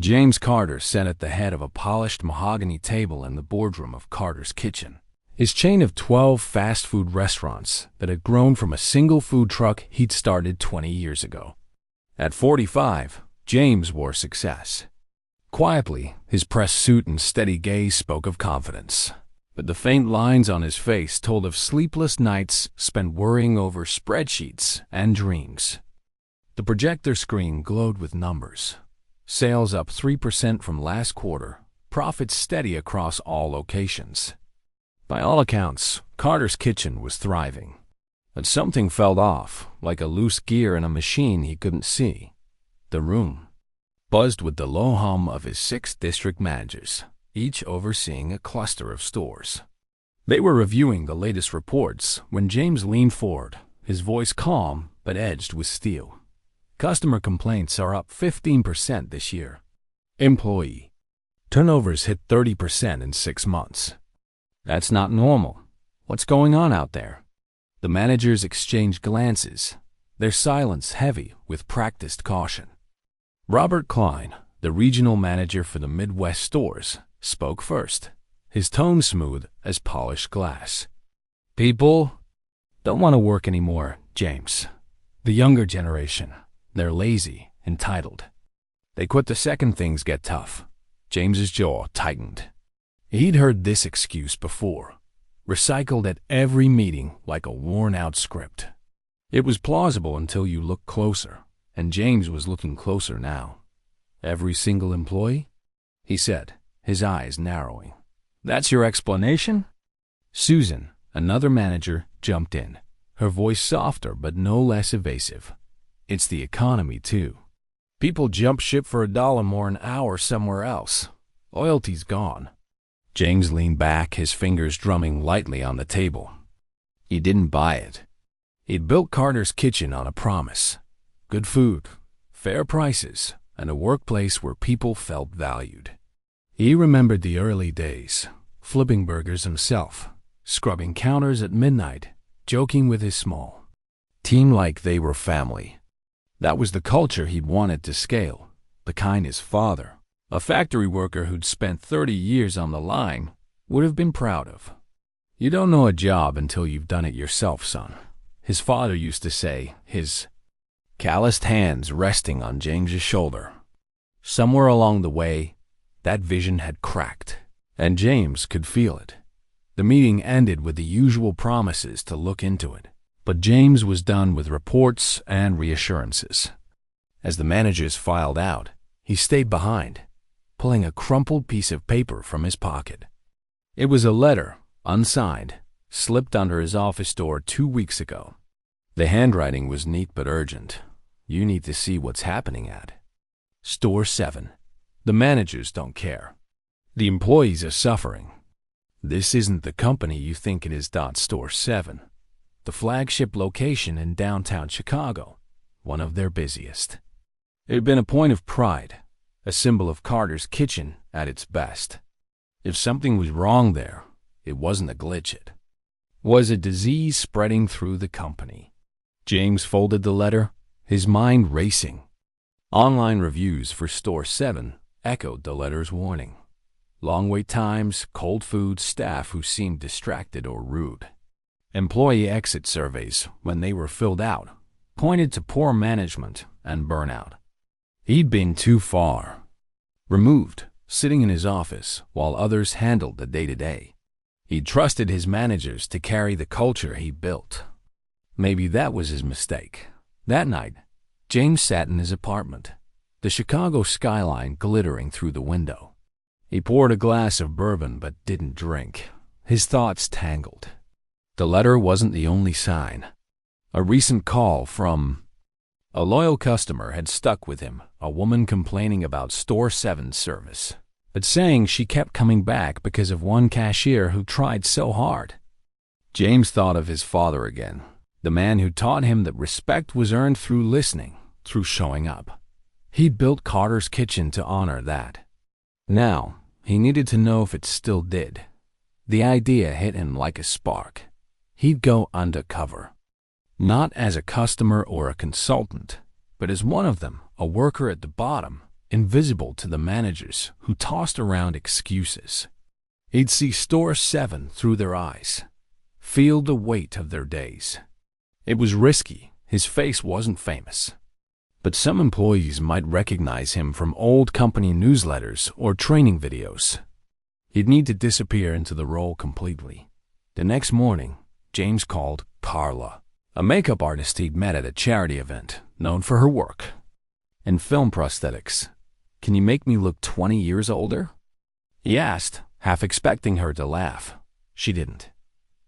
James Carter sat at the head of a polished mahogany table in the boardroom of Carter's Kitchen, his chain of 12 fast food restaurants that had grown from a single food truck he'd started 20 years ago. At 45, James wore success. Quietly, his pressed suit and steady gaze spoke of confidence, but the faint lines on his face told of sleepless nights spent worrying over spreadsheets and dreams. The projector screen glowed with numbers. Sales up 3% from last quarter, profits steady across all locations. By all accounts, Carter's Kitchen was thriving. But something felt off, like a loose gear in a machine he couldn't see. The room buzzed with the low hum of his 6 district managers, each overseeing a cluster of stores. They were reviewing the latest reports when James leaned forward, his voice calm but edged with steel. Customer complaints are up 15% this year. Employee turnovers hit 30% in 6 months. That's not normal. What's going on out there? The managers exchanged glances, their silence heavy with practiced caution. Robert Klein, the regional manager for the Midwest stores, spoke first, his tone smooth as polished glass. People don't want to work anymore, James. The younger generation. They're lazy, entitled. They quit the second things get tough. James's jaw tightened. He'd heard this excuse before, recycled at every meeting like a worn-out script. It was plausible until you looked closer, and James was looking closer now. Every single employee? He said, his eyes narrowing. That's your explanation? Susan, another manager, jumped in, her voice softer but no less evasive. It's the economy, too. People jump ship for $1 more an hour somewhere else. Loyalty's gone. James leaned back, his fingers drumming lightly on the table. He didn't buy it. He'd built Carter's Kitchen on a promise. Good food, fair prices, and a workplace where people felt valued. He remembered the early days, flipping burgers himself, scrubbing counters at midnight, joking with his small team like they were family. That was the culture he'd wanted to scale, the kind his father, a factory worker who'd spent 30 years on the line, would have been proud of. You don't know a job until you've done it yourself, son, his father used to say, his calloused hands resting on James's shoulder. Somewhere along the way, that vision had cracked, and James could feel it. The meeting ended with the usual promises to look into it. But James was done with reports and reassurances. As the managers filed out, he stayed behind, pulling a crumpled piece of paper from his pocket. It was a letter, unsigned, slipped under his office door 2 weeks ago. The handwriting was neat but urgent. You need to see what's happening at Store 7. The managers don't care. The employees are suffering. This isn't the company you think it is. Store 7. The flagship location in downtown Chicago, one of their busiest. It had been a point of pride, a symbol of Carter's Kitchen at its best. If something was wrong there, it wasn't a glitch. It was a disease spreading through the company. James folded the letter, his mind racing. Online reviews for Store 7 echoed the letter's warning. Long wait times, cold food, staff who seemed distracted or rude. Employee exit surveys, when they were filled out, pointed to poor management and burnout. He'd been too far. Removed, sitting in his office while others handled the day-to-day. He trusted his managers to carry the culture he built. Maybe that was his mistake. That night, James sat in his apartment, the Chicago skyline glittering through the window. He poured a glass of bourbon but didn't drink. His thoughts tangled. The letter wasn't the only sign. A recent call from a loyal customer had stuck with him, a woman complaining about Store 7's service, but saying she kept coming back because of one cashier who tried so hard. James thought of his father again, the man who taught him that respect was earned through listening, through showing up. He'd built Carter's Kitchen to honor that. Now, he needed to know if it still did. The idea hit him like a spark. He'd go undercover. Not as a customer or a consultant, but as one of them, a worker at the bottom, invisible to the managers who tossed around excuses. He'd see Store 7 through their eyes, feel the weight of their days. It was risky. His face wasn't famous, but some employees might recognize him from old company newsletters or training videos. He'd need to disappear into the role completely. The next morning, James called Carla, a makeup artist he'd met at a charity event known for her work in film prosthetics. "Can you make me look 20 years older?" he asked, half expecting her to laugh. She didn't.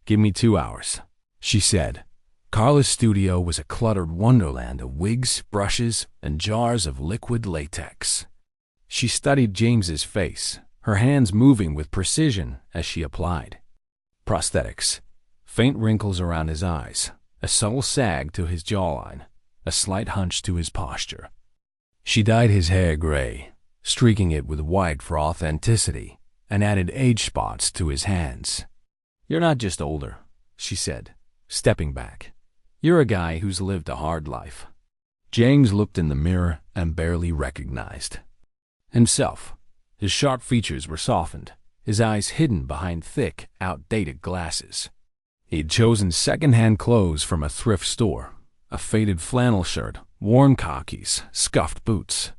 "Give me 2 hours," she said. Carla's studio was a cluttered wonderland of wigs, brushes, and jars of liquid latex. She studied James's face, her hands moving with precision as she applied prosthetics. Faint wrinkles around his eyes, a subtle sag to his jawline, a slight hunch to his posture. She dyed his hair gray, streaking it with white for authenticity, and added age spots to his hands. "You're not just older," she said, stepping back. "You're a guy who's lived a hard life." James looked in the mirror and barely recognized himself. His sharp features were softened, his eyes hidden behind thick, outdated glasses. He'd chosen second-hand clothes from a thrift store, a faded flannel shirt, worn khakis, scuffed boots.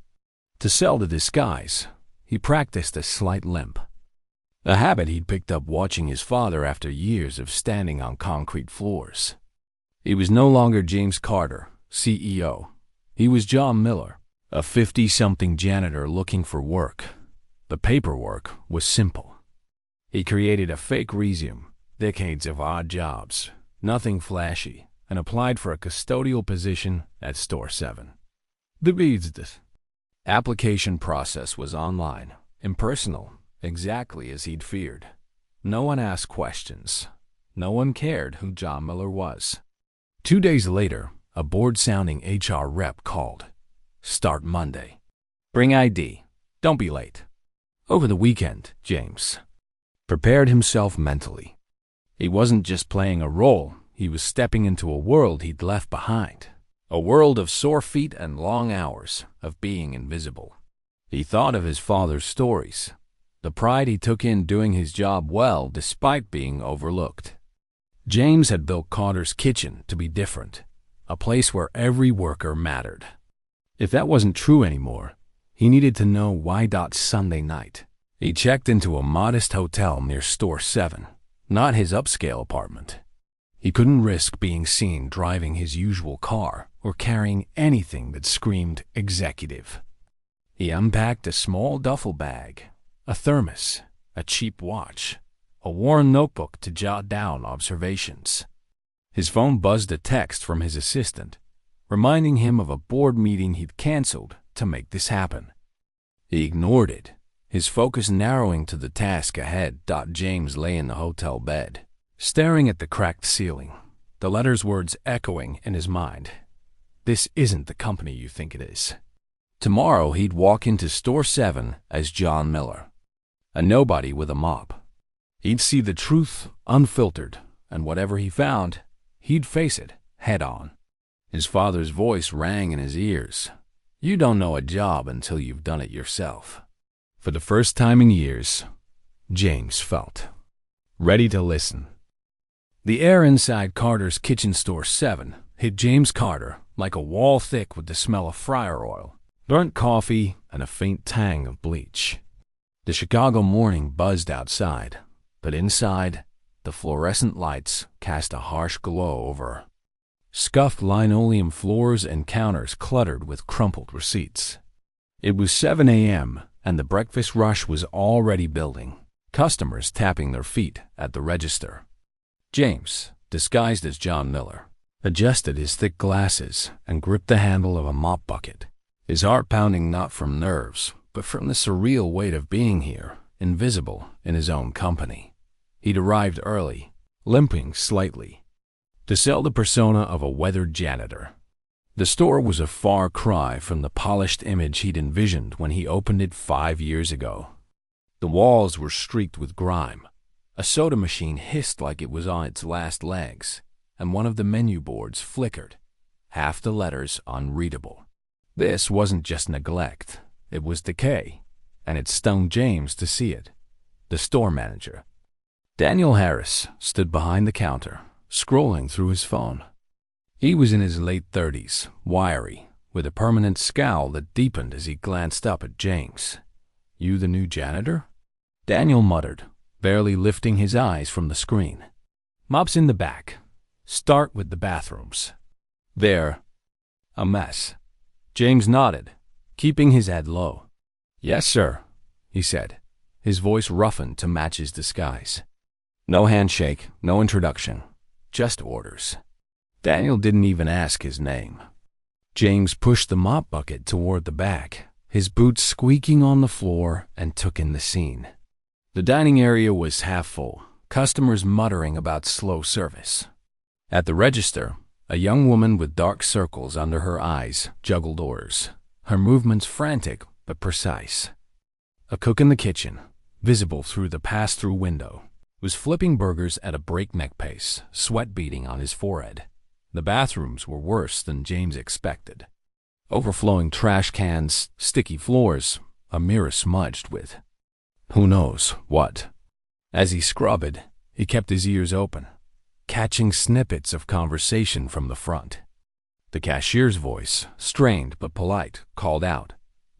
To sell the disguise, he practiced a slight limp, a habit he'd picked up watching his father after years of standing on concrete floors. He was no longer James Carter, CEO. He was John Miller, a 50-something janitor looking for work. The paperwork was simple. He created a fake resume, decades of odd jobs, nothing flashy, and applied for a custodial position at Store 7. The application process was online, impersonal, exactly as he'd feared. No one asked questions. No one cared who John Miller was. 2 days later, a bored-sounding HR rep called. "Start Monday. Bring ID. Don't be late." Over the weekend, James prepared himself mentally. He wasn't just playing a role, he was stepping into a world he'd left behind. A world of sore feet and long hours, of being invisible. He thought of his father's stories, the pride he took in doing his job well despite being overlooked. James had built Carter's Kitchen to be different, a place where every worker mattered. If that wasn't true anymore, he needed to know why. Sunday night, he checked into a modest hotel near Store 7, not his upscale apartment. He couldn't risk being seen driving his usual car or carrying anything that screamed executive. He unpacked a small duffel bag, a thermos, a cheap watch, a worn notebook to jot down observations. His phone buzzed a text from his assistant, reminding him of a board meeting he'd canceled to make this happen. He ignored it, his focus narrowing to the task ahead. James lay in the hotel bed, staring at the cracked ceiling, the letter's words echoing in his mind. "This isn't the company you think it is." Tomorrow he'd walk into Store 7 as John Miller, a nobody with a mop. He'd see the truth unfiltered, and whatever he found, he'd face it head on. His father's voice rang in his ears. "You don't know a job until you've done it yourself." For the first time in years, James felt ready to listen. The air inside Carter's Kitchen Store 7 hit James Carter like a wall thick with the smell of fryer oil, burnt coffee, and a faint tang of bleach. The Chicago morning buzzed outside, but inside, the fluorescent lights cast a harsh glow over scuffed linoleum floors and counters cluttered with crumpled receipts. It was 7 a.m., and the breakfast rush was already building, customers tapping their feet at the register. James, disguised as John Miller, adjusted his thick glasses and gripped the handle of a mop bucket, his heart pounding not from nerves, but from the surreal weight of being here, invisible in his own company. He'd arrived early, limping slightly, to sell the persona of a weathered janitor. The store was a far cry from the polished image he'd envisioned when he opened it 5 years ago. The walls were streaked with grime. A soda machine hissed like it was on its last legs, and one of the menu boards flickered, half the letters unreadable. This wasn't just neglect. It was decay, and it stung James to see it. The store manager, Daniel Harris, stood behind the counter, scrolling through his phone. He was in his late 30s, wiry, with a permanent scowl that deepened as he glanced up at James. "You the new janitor?" Daniel muttered, barely lifting his eyes from the screen. "Mop's in the back. Start with the bathrooms. They're a mess." James nodded, keeping his head low. "Yes, sir," he said, his voice roughened to match his disguise. No handshake, no introduction, just orders. Daniel didn't even ask his name. James pushed the mop bucket toward the back, his boots squeaking on the floor, and took in the scene. The dining area was half full, customers muttering about slow service. At the register, a young woman with dark circles under her eyes juggled orders, her movements frantic but precise. A cook in the kitchen, visible through the pass-through window, was flipping burgers at a breakneck pace, sweat beading on his forehead. The bathrooms were worse than James expected. Overflowing trash cans, sticky floors, a mirror smudged with who knows what. As he scrubbed, he kept his ears open, catching snippets of conversation from the front. The cashier's voice, strained but polite, called out,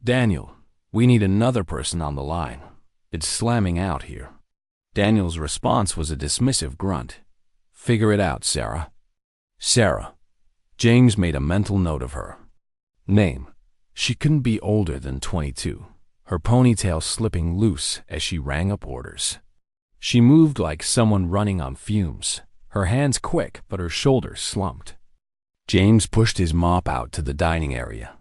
"Daniel, we need another person on the line. It's slamming out here." Daniel's response was a dismissive grunt. "Figure it out, Sarah." Sarah. James made a mental note of her. Name. She couldn't be older than 22, her ponytail slipping loose as she rang up orders. She moved like someone running on fumes, her hands quick but her shoulders slumped. James pushed his mop out to the dining area,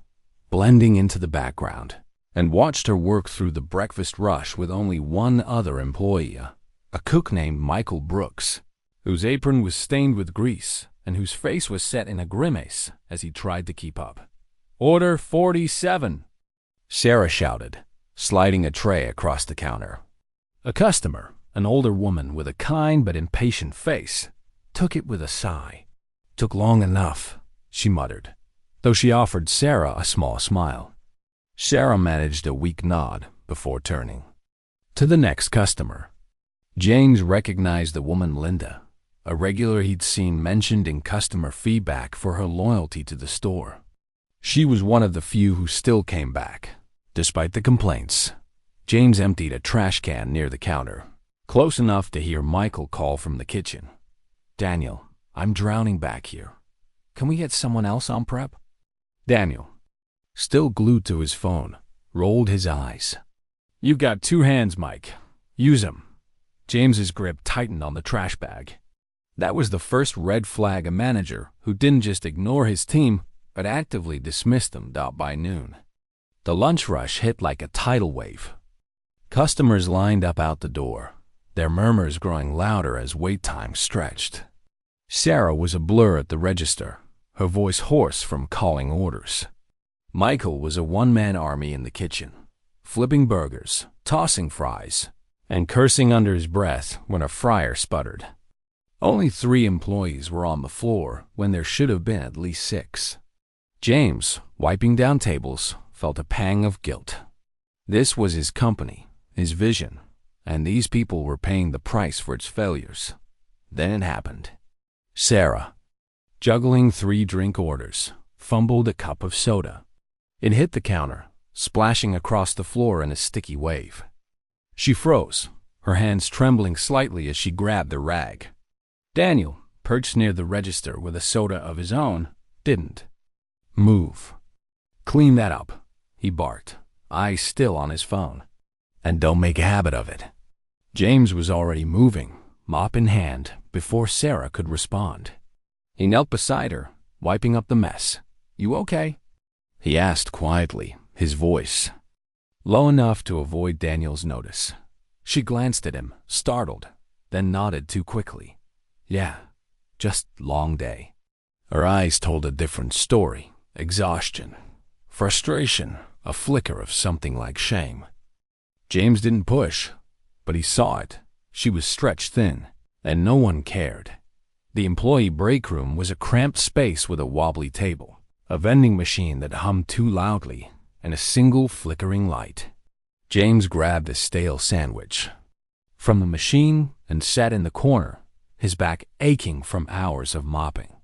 blending into the background, and watched her work through the breakfast rush with only one other employee, a cook named Michael Brooks, whose apron was stained with grease and whose face was set in a grimace as he tried to keep up. "Order 47, Sarah shouted, sliding a tray across the counter. A customer, an older woman with a kind but impatient face, took it with a sigh. "Took long enough," she muttered, though she offered Sarah a small smile. Sarah managed a weak nod before turning to the next customer. James recognized the woman Linda, a regular he'd seen mentioned in customer feedback for her loyalty to the store. She was one of the few who still came back, despite the complaints. James emptied a trash can near the counter, close enough to hear Michael call from the kitchen. "Daniel, I'm drowning back here. Can we get someone else on prep?" Daniel, still glued to his phone, rolled his eyes. "You've got 2 hands, Mike. Use 'em." James's grip tightened on the trash bag. That was the first red flag a manager who didn't just ignore his team, but actively dismissed them by noon. The lunch rush hit like a tidal wave. Customers lined up out the door, their murmurs growing louder as wait time stretched. Sarah was a blur at the register, her voice hoarse from calling orders. Michael was a one-man army in the kitchen, flipping burgers, tossing fries, and cursing under his breath when a fryer sputtered. Only 3 employees were on the floor when there should have been at least 6. James, wiping down tables, felt a pang of guilt. This was his company, his vision, and these people were paying the price for its failures. Then it happened. Sarah, juggling 3 drink orders, fumbled a cup of soda. It hit the counter, splashing across the floor in a sticky wave. She froze, her hands trembling slightly as she grabbed the rag. Daniel, perched near the register with a soda of his own, didn't move. "Clean that up," he barked, eyes still on his phone. "And don't make a habit of it." James was already moving, mop in hand, before Sarah could respond. He knelt beside her, wiping up the mess. "You okay?" he asked quietly, his voice low enough to avoid Daniel's notice. She glanced at him, startled, then nodded too quickly. "Yeah, just long day." Her eyes told a different story. Exhaustion, frustration, a flicker of something like shame. James didn't push, but he saw it. She was stretched thin, and no one cared. The employee break room was a cramped space with a wobbly table, a vending machine that hummed too loudly, and a single flickering light. James grabbed a stale sandwich from the machine and sat in the corner, his back aching from hours of mopping.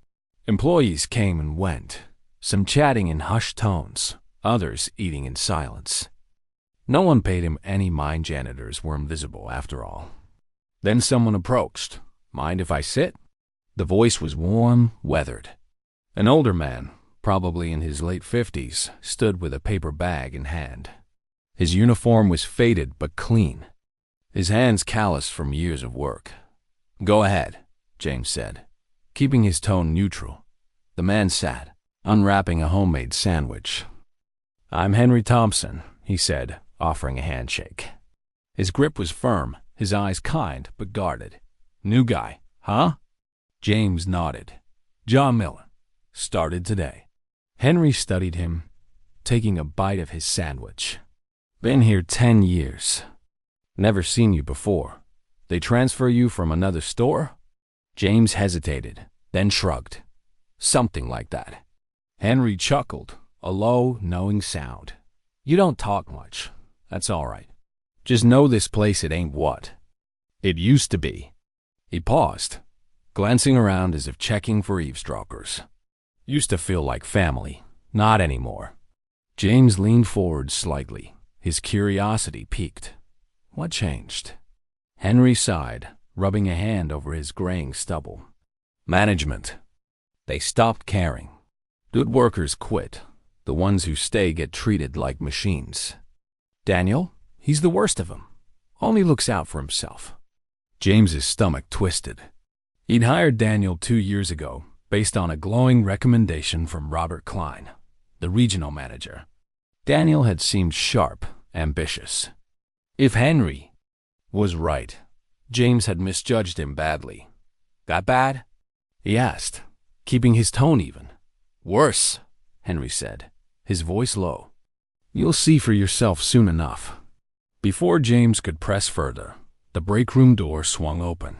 Employees came and went, some chatting in hushed tones, others eating in silence. No one paid him any mind. Janitors were invisible after all. Then someone approached. "Mind if I sit?" The voice was warm, weathered. An older man, probably in his late 50s, stood with a paper bag in hand. His uniform was faded but clean, his hands calloused from years of work. "Go ahead," James said, keeping his tone neutral. The man sat, unwrapping a homemade sandwich. "I'm Henry Thompson," he said, offering a handshake. His grip was firm, his eyes kind but guarded. "New guy, huh?" James nodded. "John Miller. Started today." Henry studied him, taking a bite of his sandwich. "Been here 10 years. Never seen you before. They transfer you from another store?" James hesitated, then shrugged. "Something like that." Henry chuckled, a low, knowing sound. "You don't talk much. That's all right. Just know this place, it ain't what it used to be." He paused, glancing around as if checking for eavesdroppers. "Used to feel like family. Not anymore." James leaned forward slightly, his curiosity piqued. "What changed?" Henry sighed, rubbing a hand over his graying stubble. "Management. They stopped caring. Good workers quit. The ones who stay get treated like machines. Daniel, he's the worst of them. Only looks out for himself." James's stomach twisted. He'd hired Daniel 2 years ago, based on a glowing recommendation from Robert Klein, the regional manager. Daniel had seemed sharp, ambitious. If Henry was right, James had misjudged him badly. "That bad?" he asked, keeping his tone even. "Worse," Henry said, his voice low. "You'll see for yourself soon enough." Before James could press further, the break room door swung open.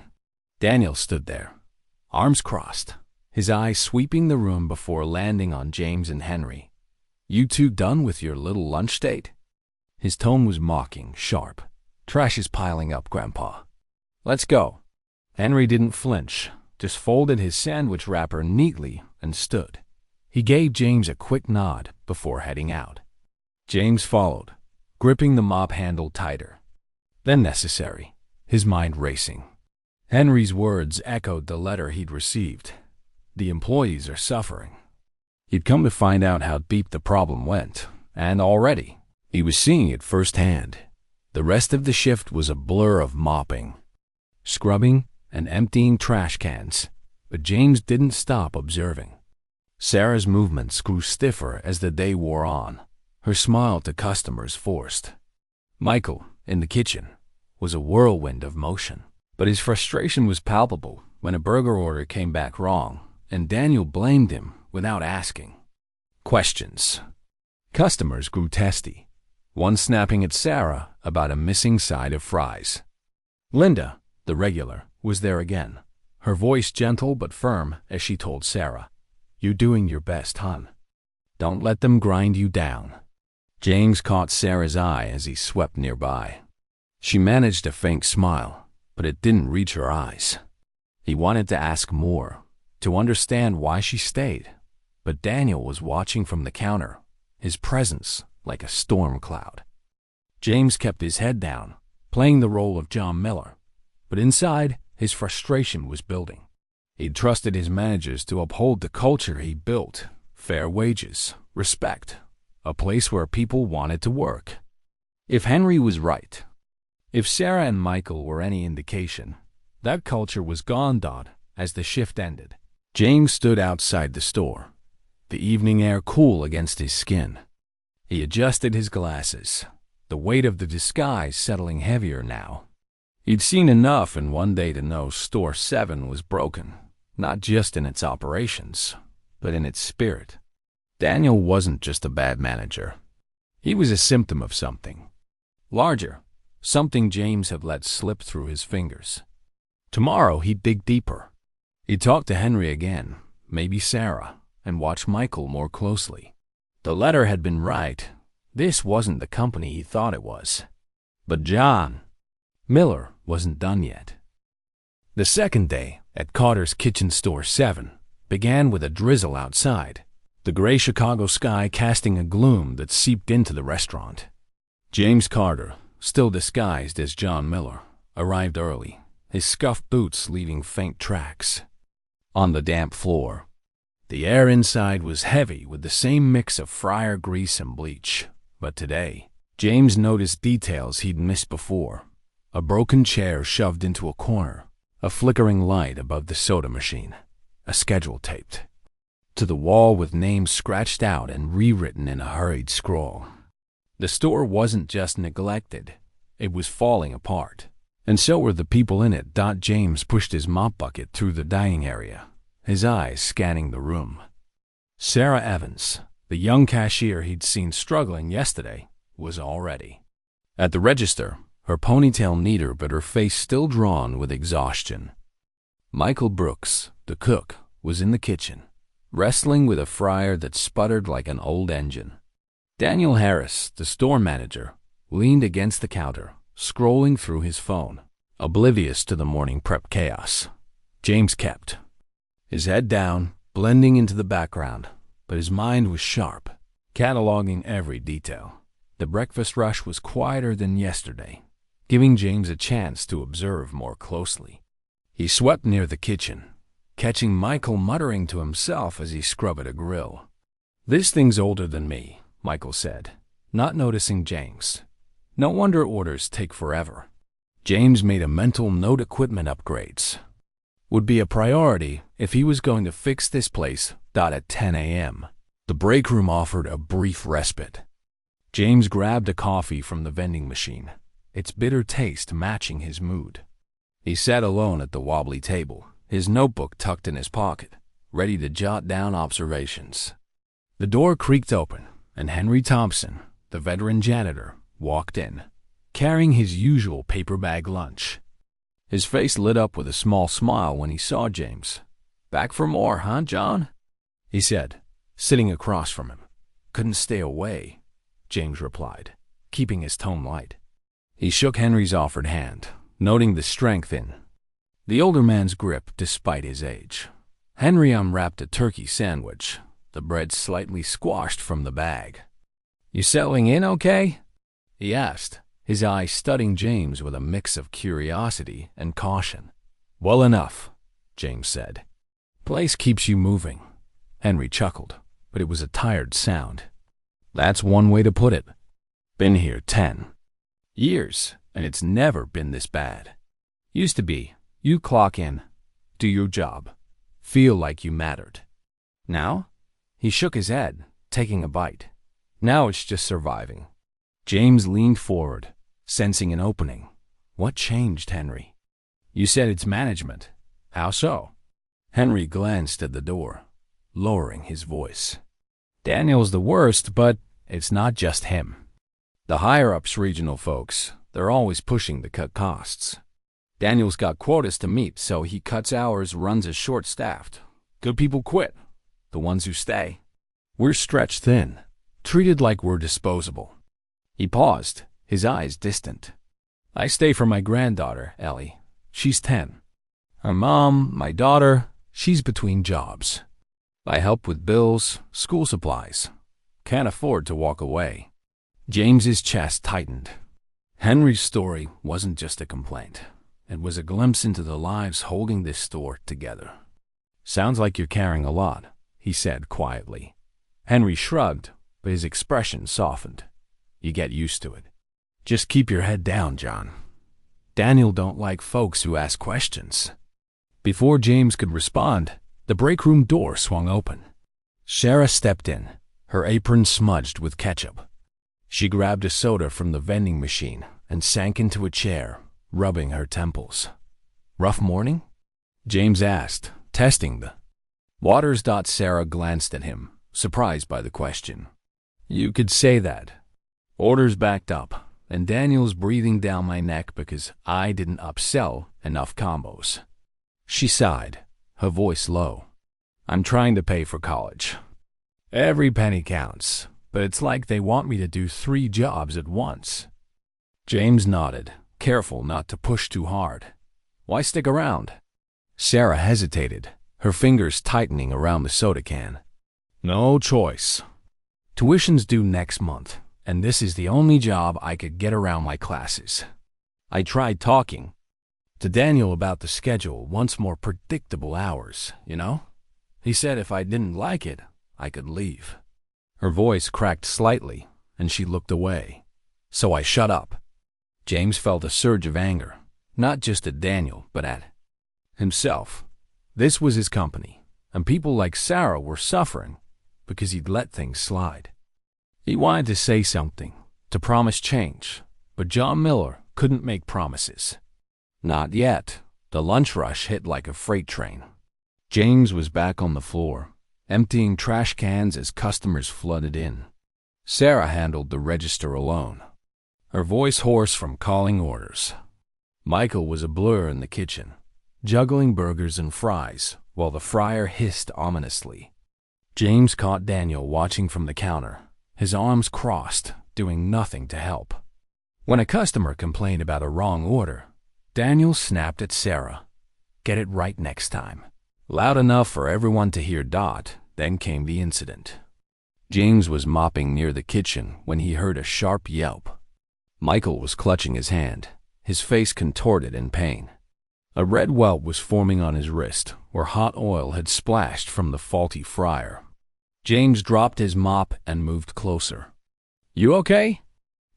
Daniel stood there, arms crossed, his eyes sweeping the room before landing on James and Henry. "You two done with your little lunch date?" His tone was mocking, sharp. "Trash is piling up, Grandpa. Let's go." Henry didn't flinch, just folded his sandwich wrapper neatly and stood. He gave James a quick nod before heading out. James followed, gripping the mop handle tighter. Then necessary, his mind racing. Henry's words echoed the letter he'd received. The employees are suffering. He'd come to find out how deep the problem went, and already, he was seeing it firsthand. The rest of the shift was a blur of mopping, scrubbing, and emptying trash cans, but James didn't stop observing. Sarah's movements grew stiffer as the day wore on, her smile to customers forced. Michael, in the kitchen, was a whirlwind of motion, but his frustration was palpable when a burger order came back wrong, and Daniel blamed him without asking questions. Customers grew testy, one snapping at Sarah about a missing side of fries. Linda, the regular, was there again, her voice gentle but firm as she told Sarah, "You're doing your best, hon. Don't let them grind you down." James caught Sarah's eye as he swept nearby. She managed a faint smile, but it didn't reach her eyes. He wanted to ask more, to understand why she stayed, but Daniel was watching from the counter, his presence like a storm cloud. James kept his head down, playing the role of John Miller, but inside, his frustration was building. He'd trusted his managers to uphold the culture he built, fair wages, respect, a place where people wanted to work. If Henry was right, if Sarah and Michael were any indication, that culture was gone as the shift ended. James stood outside the store, the evening air cool against his skin. He adjusted his glasses, the weight of the disguise settling heavier now. He'd seen enough in one day to know Store 7 was broken, not just in its operations, but in its spirit. Daniel wasn't just a bad manager. He was a symptom of something larger, something James had let slip through his fingers. Tomorrow he'd dig deeper. He'd talk to Henry again, maybe Sarah, and watch Michael more closely. The letter had been right, This wasn't the company he thought it was. But John Miller wasn't done yet. The second day at Carter's Kitchen Store 7 began with a drizzle outside, the gray Chicago sky casting a gloom that seeped into the restaurant. James Carter, still disguised as John Miller, arrived early, his scuffed boots leaving faint tracks on the damp floor. The air inside was heavy with the same mix of fryer grease and bleach, but today, James noticed details he'd missed before. A broken chair shoved into a corner, a flickering light above the soda machine, a schedule taped to the wall with names scratched out and rewritten in a hurried scrawl. The store wasn't just neglected, it was falling apart, and so were the people in it. James pushed his mop bucket through the dining area, his eyes scanning the room. Sarah Evans, the young cashier he'd seen struggling yesterday, was already at the register, her ponytail neater but her face still drawn with exhaustion. Michael Brooks, the cook, was in the kitchen, wrestling with a fryer that sputtered like an old engine. Daniel Harris, the store manager, leaned against the counter, scrolling through his phone, oblivious to the morning prep chaos. James kept his head down, blending into the background, but his mind was sharp, cataloging every detail. The breakfast rush was quieter than yesterday, giving James a chance to observe more closely. He swept near the kitchen, catching Michael muttering to himself as he scrubbed at a grill. "This thing's older than me," Michael said, not noticing James. "No wonder orders take forever." James made a mental note. Equipment upgrades would be a priority if he was going to fix this place. At 10 a.m., the break room offered a brief respite. James grabbed a coffee from the vending machine, its bitter taste matching his mood. He sat alone at the wobbly table, his notebook tucked in his pocket, ready to jot down observations. The door creaked open, and Henry Thompson, the veteran janitor, walked in, carrying his usual paper bag lunch. His face lit up with a small smile when he saw James. "Back for more, huh, John?" he said, sitting across from him. "Couldn't stay away," James replied, keeping his tone light. He shook Henry's offered hand, noting the strength in the older man's grip despite his age. Henry unwrapped a turkey sandwich, the bread slightly squashed from the bag. "You settling in okay?" he asked, his eyes studying James with a mix of curiosity and caution. "Well enough," James said. "Place keeps you moving." Henry chuckled, but it was a tired sound. "That's one way to put it. Been here 10 years, and it's never been this bad. Used to be, you clock in, do your job, feel like you mattered. Now?" He shook his head, taking a bite. "Now it's just surviving." James leaned forward, sensing an opening. "What changed, Henry?" "You said it's management. How so?" Henry glanced at the door, lowering his voice. "Daniel's the worst, but it's not just him. The higher-ups regional folks, they're always pushing to cut costs. Daniel's got quotas to meet, so he cuts hours, runs us short-staffed. Good people quit. The ones who stay, we're stretched thin, treated like we're disposable." He paused, his eyes distant. "I stay for my granddaughter, Ellie. She's 10. Her mom, my daughter, she's between jobs. I help with bills, school supplies. Can't afford to walk away." James's chest tightened. Henry's story wasn't just a complaint. It was a glimpse into the lives holding this store together. "Sounds like you're carrying a lot," he said quietly. Henry shrugged, but his expression softened. "You get used to it. Just keep your head down, John. Daniel don't like folks who ask questions." Before James could respond, the break room door swung open. Sarah stepped in, her apron smudged with ketchup. She grabbed a soda from the vending machine and sank into a chair, rubbing her temples. "Rough morning?" James asked, testing the waters. Sarah glanced at him, surprised by the question. "You could say that. Orders backed up, and Daniel's breathing down my neck because I didn't upsell enough combos." She sighed, her voice low. "I'm trying to pay for college. Every penny counts. but it's like they want me to do 3 jobs at once. James nodded, careful not to push too hard. Why stick around? Sarah hesitated, her fingers tightening around the soda can. No choice. Tuition's due next month, and this is the only job I could get around my classes. I tried talking to Daniel about the schedule, wants more predictable hours, you know? He said if I didn't like it, I could leave. Her voice cracked slightly, and she looked away. So I shut up. James felt a surge of anger, not just at Daniel, but at himself. This was his company, and people like Sarah were suffering because he'd let things slide. He wanted to say something, to promise change, but John Miller couldn't make promises. Not yet. The lunch rush hit like a freight train. James was back on the floor, emptying trash cans as customers flooded in. Sarah handled the register alone, her voice hoarse from calling orders. Michael was a blur in the kitchen, juggling burgers and fries while the fryer hissed ominously. James caught Daniel watching from the counter, his arms crossed, doing nothing to help. When a customer complained about a wrong order, Daniel snapped at Sarah. Get it right next time. Loud enough for everyone to hear. Then came the incident. James was mopping near the kitchen when he heard a sharp yelp. Michael was clutching his hand, his face contorted in pain. A red welt was forming on his wrist, where hot oil had splashed from the faulty fryer. James dropped his mop and moved closer. You okay?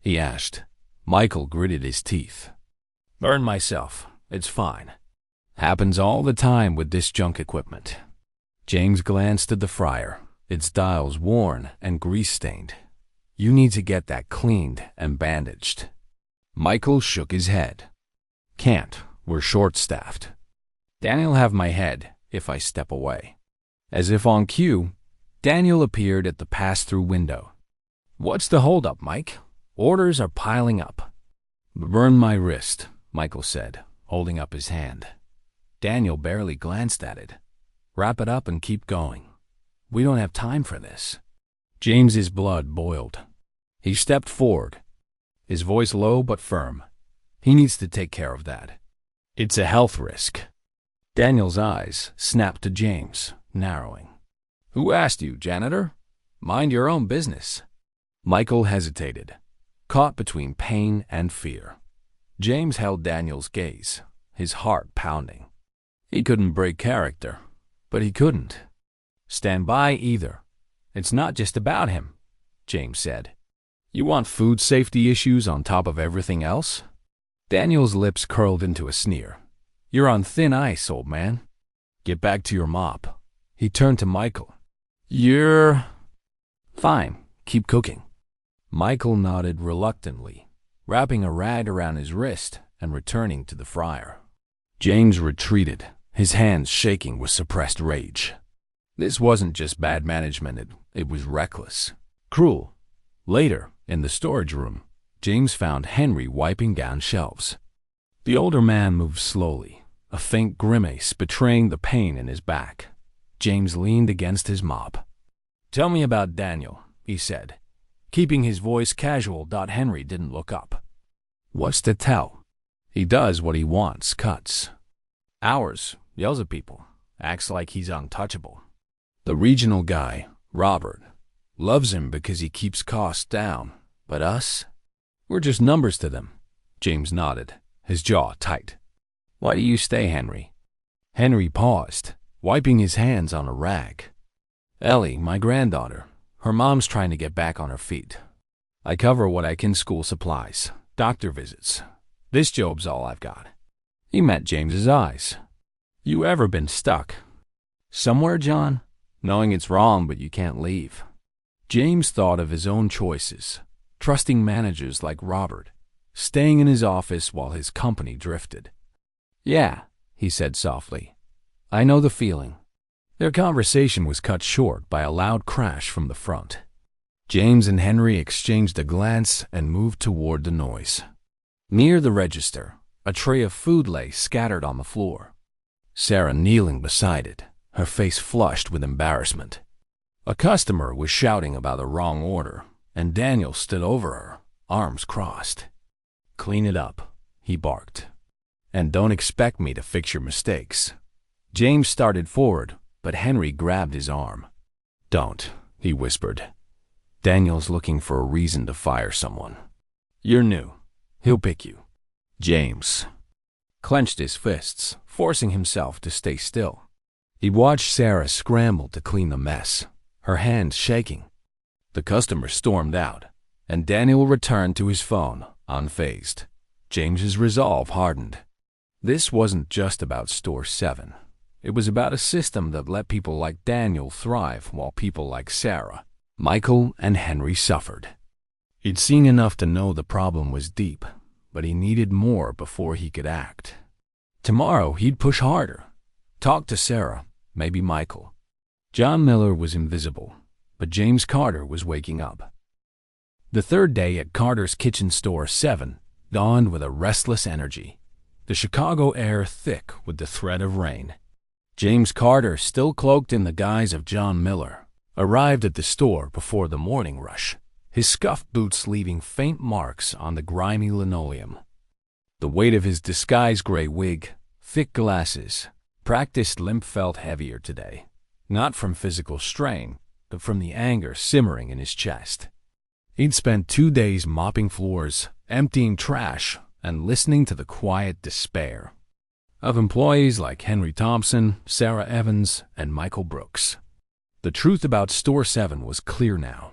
He asked. Michael gritted his teeth. Burned myself. It's fine. Happens all the time with this junk equipment. James glanced at the fryer, its dials worn and grease-stained. You need to get that cleaned and bandaged. Michael shook his head. Can't. We're short-staffed. Daniel'll have my head if I step away. As if on cue, Daniel appeared at the pass-through window. What's the holdup, Mike? Orders are piling up. Burn my wrist, Michael said, holding up his hand. Daniel barely glanced at it. Wrap it up and keep going. We don't have time for this. James's blood boiled. He stepped forward, his voice low but firm. He needs to take care of that. It's a health risk. Daniel's eyes snapped to James, narrowing. Who asked you, janitor? Mind your own business. Michael hesitated, caught between pain and fear. James held Daniel's gaze, his heart pounding. He couldn't break character, but he couldn't stand by either. It's not just about him, James said. You want food safety issues on top of everything else? Daniel's lips curled into a sneer. You're on thin ice, old man. Get back to your mop. He turned to Michael. You're fine. Keep cooking. Michael nodded reluctantly, wrapping a rag around his wrist and returning to the fryer. James retreated, his hands shaking with suppressed rage. This wasn't just bad management, it was reckless, cruel. Later, in the storage room, James found Henry wiping down shelves. The older man moved slowly, a faint grimace betraying the pain in his back. James leaned against his mop. Tell me about Daniel, he said, keeping his voice casual. Henry didn't look up. What's to tell? He does what he wants, cuts hours, yells at people, acts like he's untouchable. The regional guy, Robert, loves him because he keeps costs down, but us? We're just numbers to them. James nodded, his jaw tight. Why do you stay, Henry? Henry paused, wiping his hands on a rag. Ellie, my granddaughter, her mom's trying to get back on her feet. I cover what I can, school supplies, doctor visits. This job's all I've got. He met James's eyes. You ever been stuck somewhere, John? Knowing it's wrong, but you can't leave. James thought of his own choices, trusting managers like Robert, staying in his office while his company drifted. Yeah, he said softly. I know the feeling. Their conversation was cut short by a loud crash from the front. James and Henry exchanged a glance and moved toward the noise. Near the register, a tray of food lay scattered on the floor. Sarah kneeling beside it, her face flushed with embarrassment. A customer was shouting about the wrong order, and Daniel stood over her, arms crossed. "Clean it up," he barked. "And don't expect me to fix your mistakes." James started forward, but Henry grabbed his arm. "Don't," he whispered. "Daniel's looking for a reason to fire someone. You're new. He'll pick you." James clenched his fists, forcing himself to stay still. He watched Sarah scramble to clean the mess, her hands shaking. The customer stormed out, and Daniel returned to his phone, unfazed. James's resolve hardened. This wasn't just about Store 7. It was about a system that let people like Daniel thrive while people like Sarah, Michael, and Henry suffered. He'd seen enough to know the problem was deep, but he needed more before he could act. Tomorrow he'd push harder. Talk to Sarah, maybe Michael. John Miller was invisible, but James Carter was waking up. The third day at Carter's Kitchen Store 7 dawned with a restless energy, the Chicago air thick with the threat of rain. James Carter, still cloaked in the guise of John Miller, arrived at the store before the morning rush, his scuffed boots leaving faint marks on the grimy linoleum. The weight of his disguised gray wig, thick glasses, practiced limp felt heavier today, not from physical strain, but from the anger simmering in his chest. He'd spent 2 days mopping floors, emptying trash, and listening to the quiet despair of employees like Henry Thompson, Sarah Evans, and Michael Brooks. The truth about Store 7 was clear now.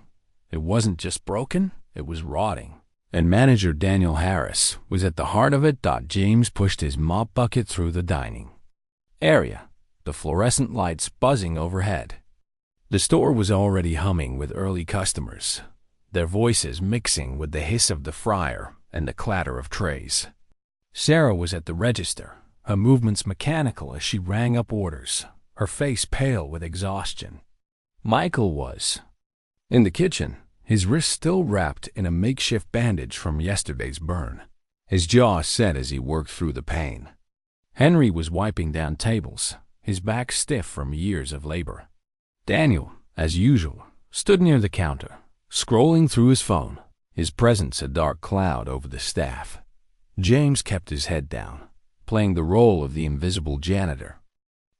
It wasn't just broken, it was rotting. And manager Daniel Harris was at the heart of it. James pushed his mop bucket through the dining area, the fluorescent lights buzzing overhead. The store was already humming with early customers, their voices mixing with the hiss of the fryer and the clatter of trays. Sarah was at the register, her movements mechanical as she rang up orders, her face pale with exhaustion. Michael was in the kitchen, his wrist still wrapped in a makeshift bandage from yesterday's burn, his jaw set as he worked through the pain. Henry was wiping down tables, his back stiff from years of labor. Daniel, as usual, stood near the counter, scrolling through his phone, his presence a dark cloud over the staff. James kept his head down, playing the role of the invisible janitor,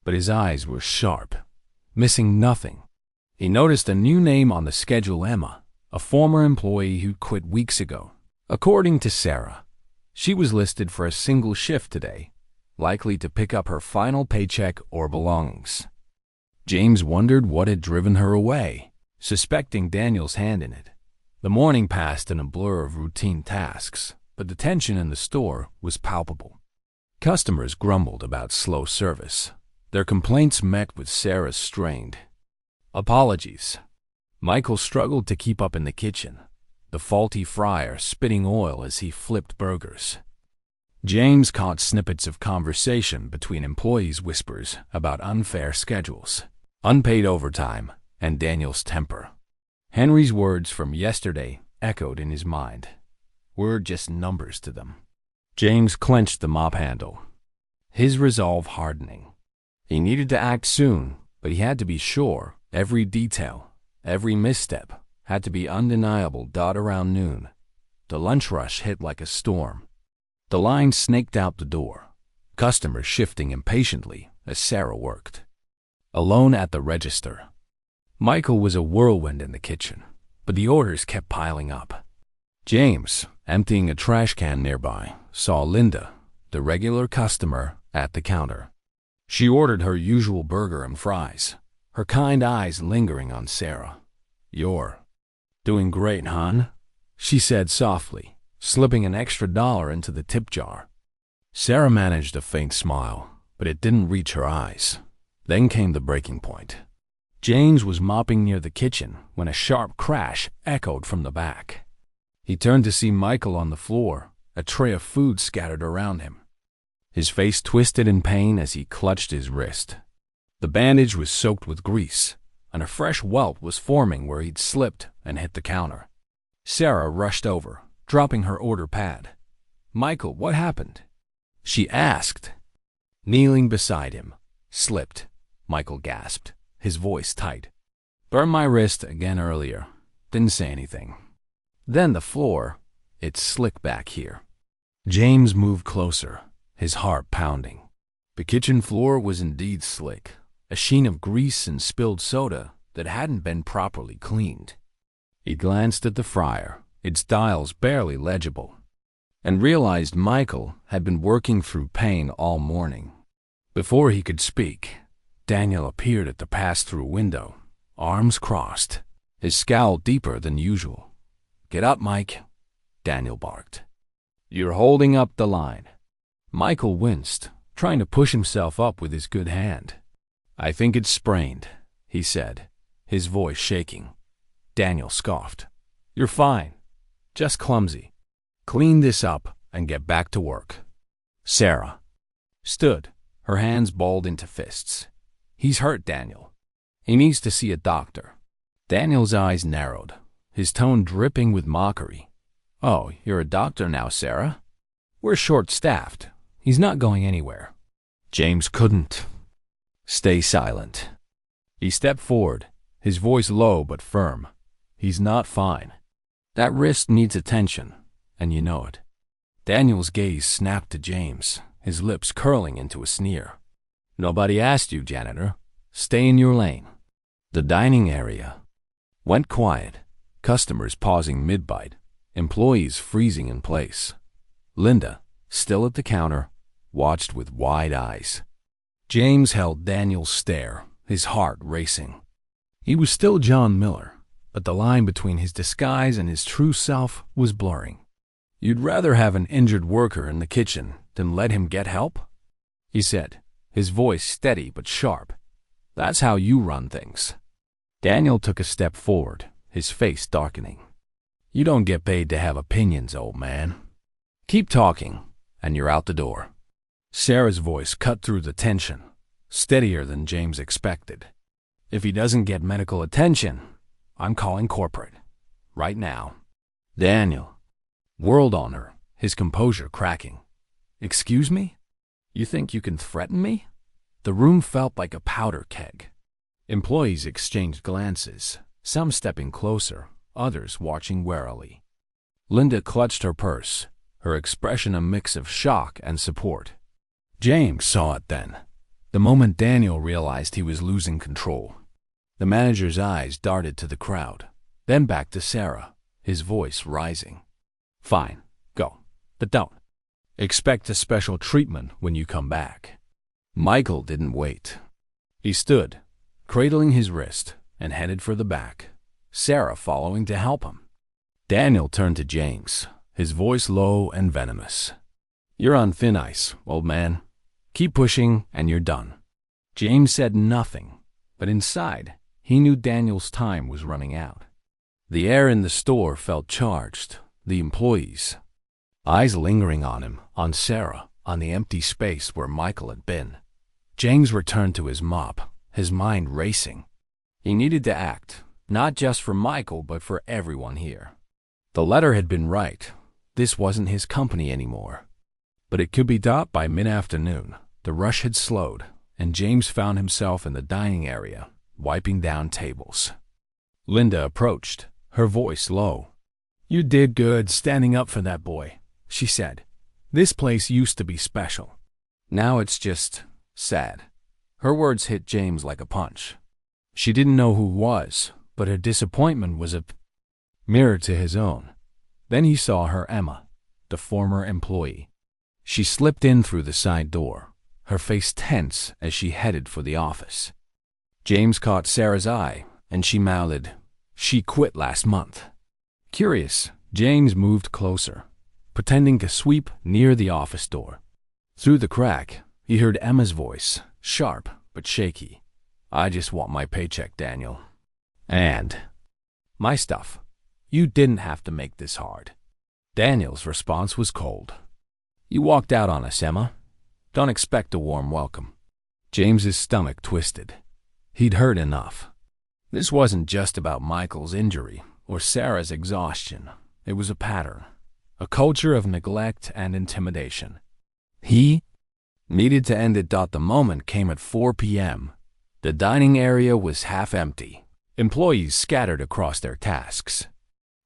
but his eyes were sharp, missing nothing. He noticed a new name on the schedule: Emma, a former employee who quit weeks ago. According to Sarah, she was listed for a single shift today, likely to pick up her final paycheck or belongings. James wondered what had driven her away, suspecting Daniel's hand in it. The morning passed in a blur of routine tasks, but the tension in the store was palpable. Customers grumbled about slow service. Their complaints met with Sarah's strained apologies. Michael struggled to keep up in the kitchen, the faulty fryer spitting oil as he flipped burgers. James caught snippets of conversation between employees' whispers about unfair schedules, unpaid overtime, and Daniel's temper. Henry's words from yesterday echoed in his mind. We're just numbers to them. James clenched the mop handle, his resolve hardening. He needed to act soon, but he had to be sure every detail, every misstep, had to be undeniable. Around noon, the lunch rush hit like a storm. The line snaked out the door, customers shifting impatiently as Sarah worked. Alone at the register, Michael was a whirlwind in the kitchen, but the orders kept piling up. James, emptying a trash can nearby, saw Linda, the regular customer, at the counter. She ordered her usual burger and fries, her kind eyes lingering on Sarah. "You're doing great, hon," she said softly, slipping an extra $1 into the tip jar. Sarah managed a faint smile, but it didn't reach her eyes. Then came the breaking point. James was mopping near the kitchen when a sharp crash echoed from the back. He turned to see Michael on the floor, a tray of food scattered around him. His face twisted in pain as he clutched his wrist. The bandage was soaked with grease, and a fresh welt was forming where he'd slipped and hit the counter. Sarah rushed over, dropping her order pad. "Michael, what happened?" she asked. Kneeling beside him. "Slipped," Michael gasped, his voice tight. Burned my wrist again earlier. Didn't say anything. Then the floor, it's slick back here. James moved closer, his heart pounding. The kitchen floor was indeed slick, a sheen of grease and spilled soda that hadn't been properly cleaned. He glanced at the fryer, its dials barely legible, and realized Michael had been working through pain all morning. Before he could speak, Daniel appeared at the pass-through window, arms crossed, his scowl deeper than usual. "Get up, Mike," Daniel barked. "You're holding up the line." Michael winced, trying to push himself up with his good hand. "I think it's sprained," he said, his voice shaking. Daniel scoffed. "You're fine. Just clumsy. Clean this up and get back to work." Sarah stood, her hands balled into fists. "He's hurt, Daniel. He needs to see a doctor." Daniel's eyes narrowed, his tone dripping with mockery. "Oh, you're a doctor now, Sarah? We're short-staffed. He's not going anywhere." James couldn't stay silent. He stepped forward, his voice low but firm. "He's not fine. That wrist needs attention, and you know it." Daniel's gaze snapped to James, his lips curling into a sneer. "Nobody asked you, Janitor. Stay in your lane." The dining area went quiet, customers pausing mid-bite, employees freezing in place. Linda, still at the counter, watched with wide eyes. James held Daniel's stare, his heart racing. He was still John Miller, but the line between his disguise and his true self was blurring. "You'd rather have an injured worker in the kitchen than let him get help?" he said, his voice steady but sharp. "That's how you run things." Daniel took a step forward, his face darkening. "You don't get paid to have opinions, old man. Keep talking, and you're out the door." Sarah's voice cut through the tension, steadier than James expected. "If he doesn't get medical attention, I'm calling corporate. Right now." Daniel whirled on her, his composure cracking. "Excuse me? You think you can threaten me?" The room felt like a powder keg. Employees exchanged glances, some stepping closer, others watching warily. Linda clutched her purse, her expression a mix of shock and support. James saw it then, the moment Daniel realized he was losing control. The manager's eyes darted to the crowd, then back to Sarah, his voice rising. "Fine, go, but don't expect a special treatment when you come back." Michael didn't wait. He stood, cradling his wrist, and headed for the back, Sarah following to help him. Daniel turned to James, his voice low and venomous. "You're on thin ice, old man. Keep pushing and you're done." James said nothing, but inside, he knew Daniel's time was running out. The air in the store felt charged, the employees, eyes lingering on him, on Sarah, on the empty space where Michael had been. James returned to his mop, his mind racing. He needed to act, not just for Michael, but for everyone here. The letter had been right. This wasn't his company anymore. But it could be done by mid-afternoon. The rush had slowed, and James found himself in the dining area, wiping down tables. Linda approached, her voice low. "You did good standing up for that boy," she said. "This place used to be special. Now it's just sad." Her words hit James like a punch. She didn't know who was, but her disappointment was a mirror to his own. Then he saw her Emma, the former employee. She slipped in through the side door, her face tense as she headed for the office. James caught Sarah's eye, and she mouthed, "She quit last month." Curious, James moved closer, pretending to sweep near the office door. Through the crack, he heard Emma's voice, sharp but shaky. "I just want my paycheck, Daniel. And my stuff. You didn't have to make this hard." Daniel's response was cold. "You walked out on us, Emma. Don't expect a warm welcome." James's stomach twisted. He'd heard enough. This wasn't just about Michael's injury or Sarah's exhaustion. It was a pattern, a culture of neglect and intimidation. He needed to end it. The moment came at 4 p.m. The dining area was half empty, Employees scattered across their tasks.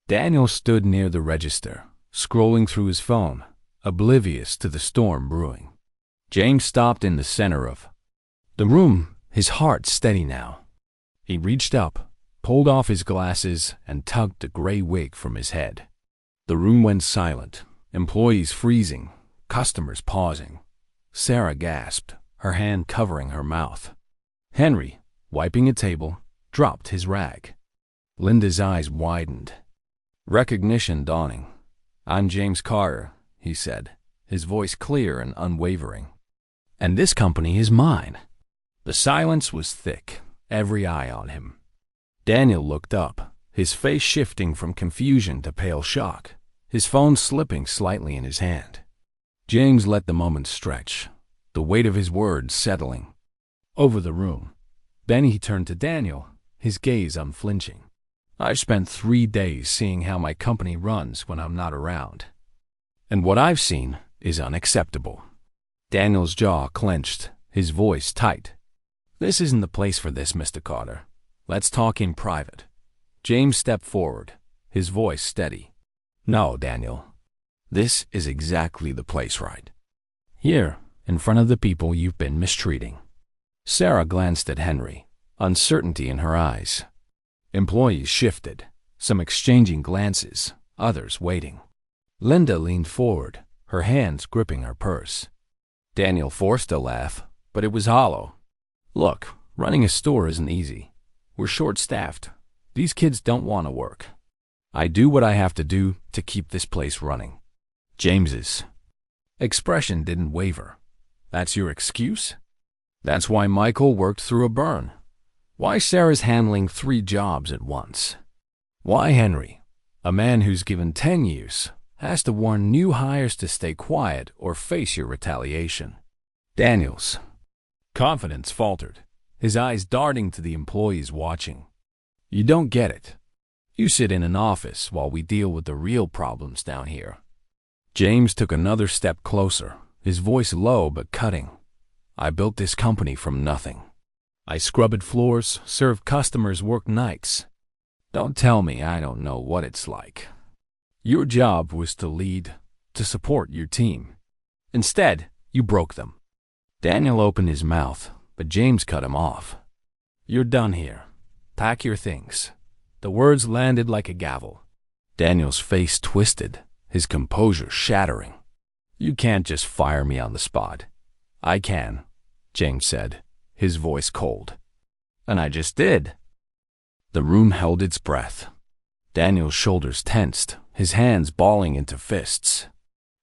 Daniel stood near the register, scrolling through his phone, oblivious to the storm brewing. James stopped in the center of the room, his heart steady now. He reached up, pulled off his glasses, and tugged the gray wig from his head. The room went silent, employees freezing, customers pausing. Sarah gasped, her hand covering her mouth. Henry, wiping a table, dropped his rag. Linda's eyes widened. Recognition dawning. "I'm James Carter," he said, his voice clear and unwavering. "And this company is mine." The silence was thick, every eye on him. Daniel looked up, his face shifting from confusion to pale shock, his phone slipping slightly in his hand. James let the moment stretch, the weight of his words settling over the room. Then he turned to Daniel, his gaze unflinching. "I've spent 3 days seeing how my company runs when I'm not around. And what I've seen is unacceptable." Daniel's jaw clenched, his voice tight. "This isn't the place for this, Mr. Carter. Let's talk in private." James stepped forward, his voice steady. "No, Daniel. This is exactly the place, right? Here, in front of the people you've been mistreating." Sarah glanced at Henry, uncertainty in her eyes. Employees shifted, some exchanging glances, others waiting. Linda leaned forward, her hands gripping her purse. Daniel forced a laugh, but it was hollow. "Look, running a store isn't easy. We're short-staffed. These kids don't want to work. I do what I have to do to keep this place running." James's expression didn't waver. "That's your excuse? That's why Michael worked through a burn? Why Sarah's handling 3 jobs at once? Why Henry, a man who's given 10 years, has to warn new hires to stay quiet or face your retaliation?" Daniel's confidence faltered, his eyes darting to the employees watching. "You don't get it. You sit in an office while we deal with the real problems down here." James took another step closer, his voice low but cutting. "I built this company from nothing. I scrubbed floors, served customers, worked nights. Don't tell me I don't know what it's like. Your job was to lead, to support your team. Instead, you broke them." Daniel opened his mouth, but James cut him off. "You're done here. Pack your things." The words landed like a gavel. Daniel's face twisted, his composure shattering. "You can't just fire me on the spot." "I can," James said, his voice cold. "And I just did." The room held its breath. Daniel's shoulders tensed, his hands balling into fists.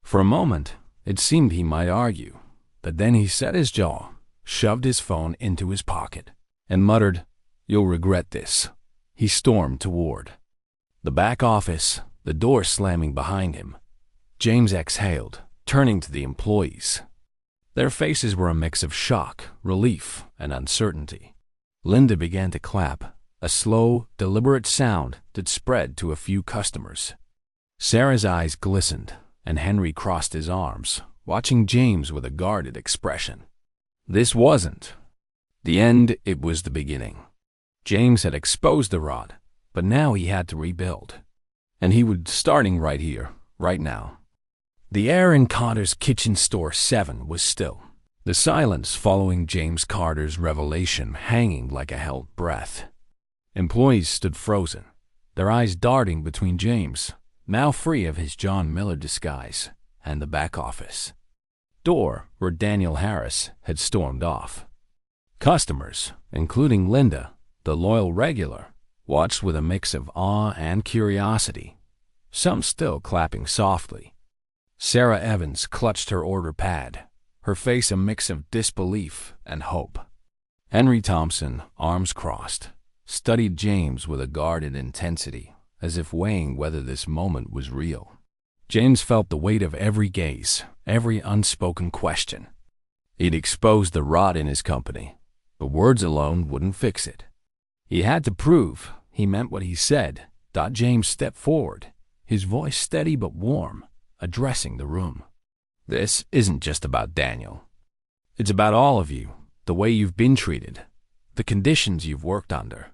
For a moment, it seemed he might argue, but then he set his jaw, shoved his phone into his pocket, and muttered, "You'll regret this." He stormed toward the back office, the door slamming behind him. James exhaled, turning to the employees. Their faces were a mix of shock, relief, and uncertainty. Linda began to clap, a slow, deliberate sound that spread to a few customers. Sarah's eyes glistened, and Henry crossed his arms, watching James with a guarded expression. This wasn't the end, it was the beginning. James had exposed the rod, but now he had to rebuild. And he would starting right here, right now. The air in Carter's Kitchen Store 7 was still, the silence following James Carter's revelation hanging like a held breath. Employees stood frozen, their eyes darting between James, now free of his John Miller disguise, and the back office door where Daniel Harris had stormed off. Customers, including Linda, the loyal regular, watched with a mix of awe and curiosity, some still clapping softly. Sarah Evans clutched her order pad, her face a mix of disbelief and hope. Henry Thompson, arms crossed, studied James with a guarded intensity, as if weighing whether this moment was real. James felt the weight of every gaze, every unspoken question. He'd exposed the rot in his company, but words alone wouldn't fix it. He had to prove he meant what he said. James stepped forward, his voice steady but warm, addressing the room. "This isn't just about Daniel. It's about all of you, the way you've been treated, the conditions you've worked under.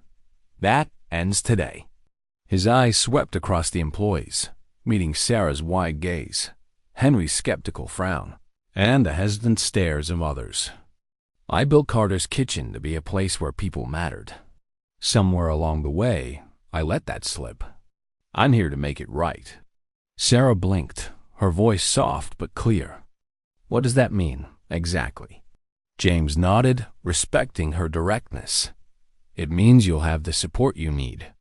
That ends today." His eyes swept across the employees, meeting Sarah's wide gaze, Henry's skeptical frown, and the hesitant stares of others. I built Carter's Kitchen to be a place where people mattered. Somewhere along the way, I let that slip. I'm here to make it right. Sarah blinked, her voice soft but clear. "What does that mean, exactly?" James nodded, respecting her directness. "It means you'll have the support you need.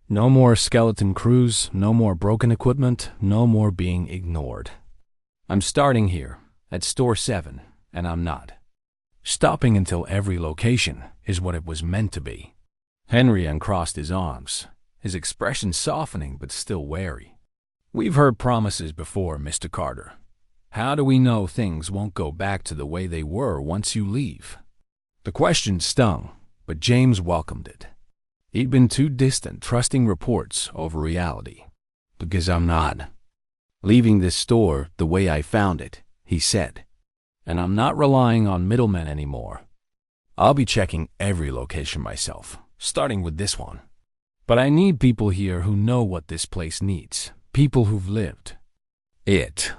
No more skeleton crews, no more broken equipment, no more being ignored. I'm starting here, at Store 7, and I'm not stopping until every location is what it was meant to be." Henry uncrossed his arms, his expression softening but still wary. "We've heard promises before, Mr. Carter. How do we know things won't go back to the way they were once you leave?" The question stung, but James welcomed it. He'd been too distant trusting reports over reality. "Because I'm not leaving this store the way I found it," he said. "And I'm not relying on middlemen anymore. I'll be checking every location myself, starting with this one. But I need people here who know what this place needs, people who've lived it."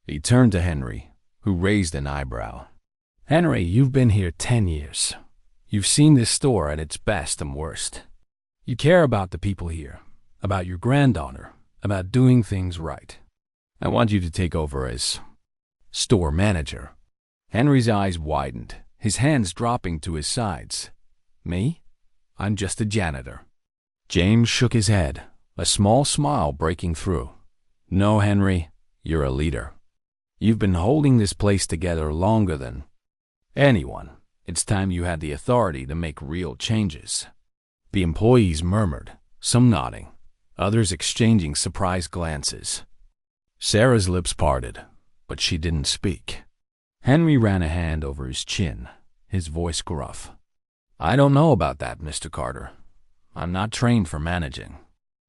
He turned to Henry, who raised an eyebrow. "Henry, you've been here 10 years. You've seen this store at its best and worst. You care about the people here, about your granddaughter, about doing things right. I want you to take over as store manager." Henry's eyes widened, his hands dropping to his sides. "Me? I'm just a janitor." James shook his head, a small smile breaking through. "No, Henry, you're a leader. You've been holding this place together longer than anyone. It's time you had the authority to make real changes." The employees murmured, some nodding, others exchanging surprised glances. Sarah's lips parted, but she didn't speak. Henry ran a hand over his chin, his voice gruff. "I don't know about that, Mr. Carter. I'm not trained for managing."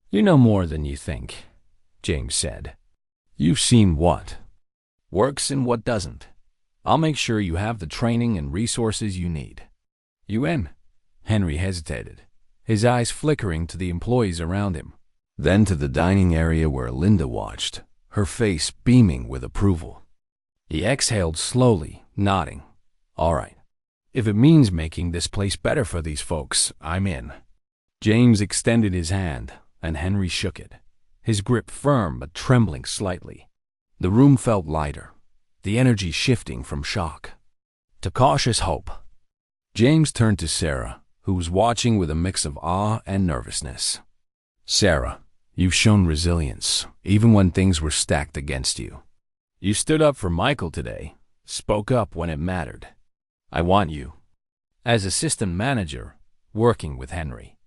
"You know more than you think," James said. "You've seen what works and what doesn't. I'll make sure you have the training and resources you need." "You in?" Henry hesitated, his eyes flickering to the employees around him, then to the dining area where Linda watched, her face beaming with approval. He exhaled slowly, nodding. "All right. If it means making this place better for these folks, I'm in." James extended his hand, and Henry shook it, his grip firm but trembling slightly. The room felt lighter, the energy shifting from shock to cautious hope. James turned to Sarah, who was watching with a mix of awe and nervousness. "Sarah, you've shown resilience, even when things were stacked against you. You stood up for Michael today, spoke up when it mattered. I want you, as assistant manager, working with Henry."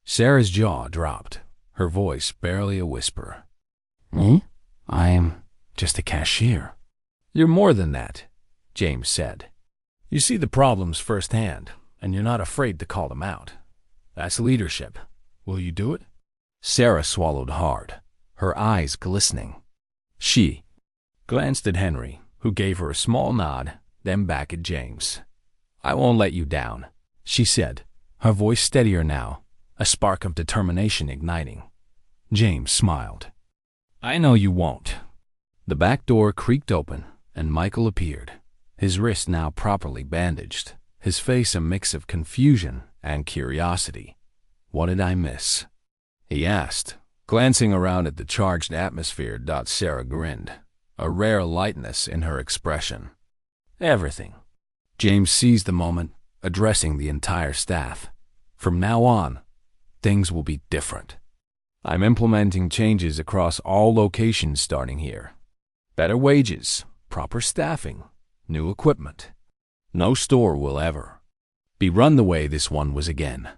Sarah's jaw dropped, her voice barely a whisper. "Me? I'm just a cashier." "You're more than that," James said. "You see the problems firsthand, and you're not afraid to call them out. That's leadership. Will you do it?" Sarah swallowed hard, her eyes glistening. She glanced at Henry, who gave her a small nod, then back at James. "I won't let you down," she said, her voice steadier now, a spark of determination igniting. James smiled. "I know you won't." The back door creaked open, and Michael appeared, his wrist now properly bandaged, his face a mix of confusion and curiosity. "What did I miss?" he asked, glancing around at the charged atmosphere. Sarah grinned, a rare lightness in her expression. "Everything." James seized the moment, addressing the entire staff. "From now on, things will be different. I'm implementing changes across all locations starting here. Better wages, proper staffing, new equipment. No store will ever be run the way this one was again."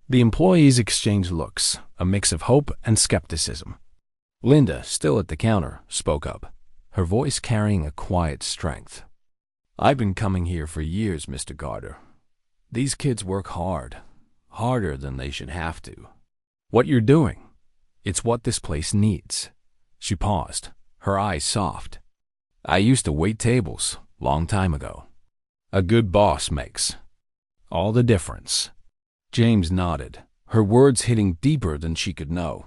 The employees exchanged looks, a mix of hope and skepticism. Linda, still at the counter, spoke up, her voice carrying a quiet strength. "I've been coming here for years, Mr. Carter. These kids work hard, harder than they should have to. What you're doing, it's what this place needs." She paused, her eyes soft. "I used to wait tables, long time ago. A good boss makes all the difference." James nodded, her words hitting deeper than she could know.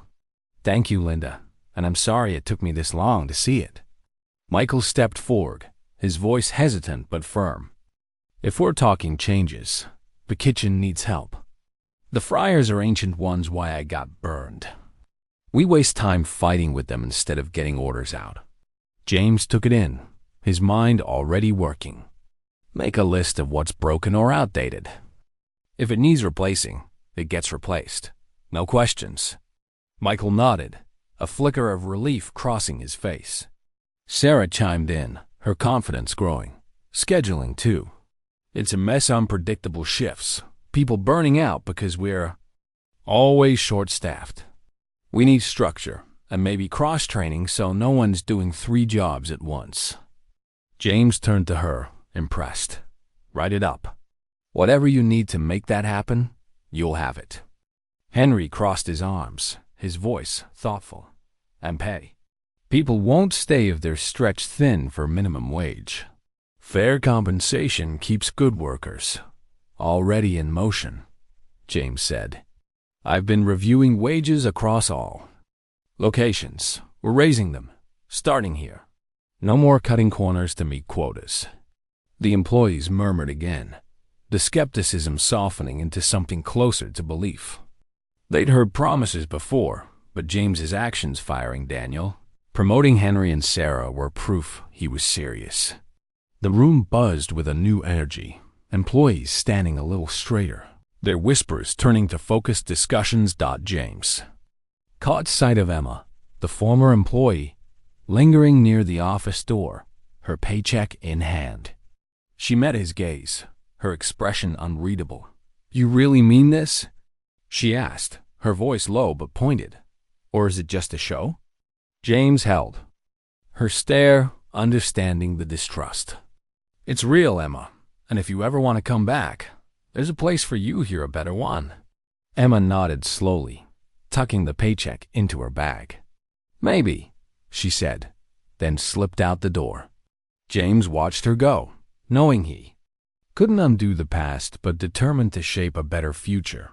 "Thank you, Linda, and I'm sorry it took me this long to see it." Michael stepped forward, his voice hesitant but firm. "If we're talking changes, the kitchen needs help. The fryers are ancient ones why I got burned. We waste time fighting with them instead of getting orders out." James took it in, his mind already working. "Make a list of what's broken or outdated. If it needs replacing, it gets replaced. No questions." Michael nodded, a flicker of relief crossing his face. Sarah chimed in, her confidence growing. "Scheduling, too. It's a mess, unpredictable shifts, people burning out because we're always short-staffed. We need structure and maybe cross-training so no one's doing 3 jobs at once." James turned to her, impressed. "Write it up. Whatever you need to make that happen, you'll have it." Henry crossed his arms, his voice thoughtful. "And pay. People won't stay if they're stretched thin for minimum wage. Fair compensation keeps good workers." "Already in motion," James said. "I've been reviewing wages across all locations. We're raising them, starting here. No more cutting corners to meet quotas." The employees murmured again, the skepticism softening into something closer to belief. They'd heard promises before, but James's actions firing Daniel, promoting Henry and Sarah were proof he was serious. The room buzzed with a new energy, employees standing a little straighter, their whispers turning to focused discussions. James caught sight of Emma, the former employee, lingering near the office door, her paycheck in hand. She met his gaze, her expression unreadable. "You really mean this?" she asked, her voice low but pointed. "Or is it just a show?" James held her stare, understanding the distrust. "It's real, Emma, and if you ever want to come back, there's a place for you here, a better one." Emma nodded slowly, tucking the paycheck into her bag. "Maybe," she said, then slipped out the door. James watched her go, knowing he couldn't undo the past but determined to shape a better future.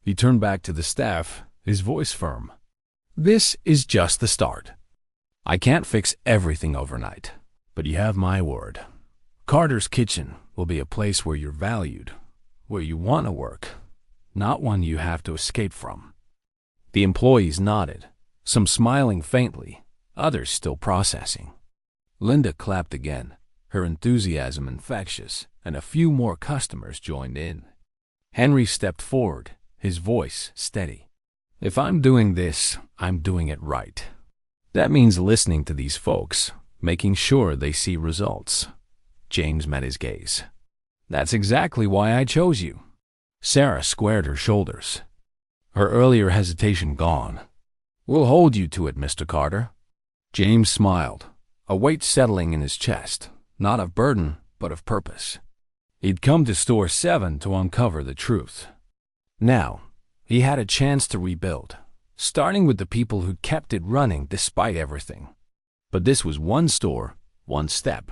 He turned back to the staff, his voice firm. "This is just the start. I can't fix everything overnight, but you have my word. Carter's Kitchen will be a place where you're valued, where you want to work, not one you have to escape from." The employees nodded, some smiling faintly, others still processing. Linda clapped again, her enthusiasm infectious, and a few more customers joined in. Henry stepped forward, his voice steady. "If I'm doing this, I'm doing it right. That means listening to these folks, making sure they see results." James met his gaze. "That's exactly why I chose you." Sarah squared her shoulders, her earlier hesitation gone. "We'll hold you to it, Mr. Carter." James smiled, a weight settling in his chest, not of burden, but of purpose. He'd come to Store 7 to uncover the truth. Now, he had a chance to rebuild, starting with the people who kept it running despite everything. But this was one store, one step.